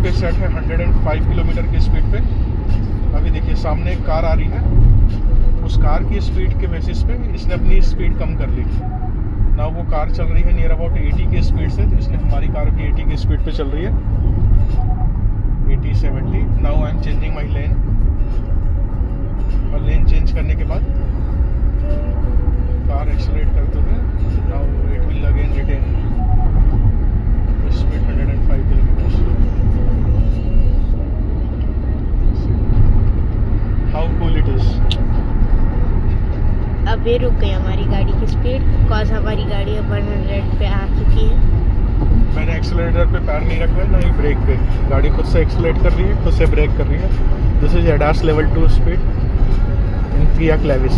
पे सेट है 105 किलोमीटर की स्पीड पे। अभी देखिए सामने एक कार आ रही है, उस कार की स्पीड के बेसिस पे इसने अपनी स्पीड कम कर ली ना। वो कार चल रही है नियर अबाउट 80 की स्पीड से, तो इसने हमारी कार भी 80 की स्पीड पे चल रही है, 80-70। Now I am changing my lane, और लेन चेंज करने के बाद कार एक्सेलरेट करते हुए now it will again retain speed 105 kilometre. How cool it is. अब ये रुक गई हमारी गाड़ी की स्पीड, बिकॉज हमारी गाड़ी अब 100 पे आ चुकी है। मैंने एक्सेलरेटर पे पैर नहीं रखा है, ना ही ब्रेक पे। गाड़ी खुद से एक्सेलरेट कर रही है, खुद से ब्रेक कर रही है। This is ADAS level 2 speed in किया क्लेविस।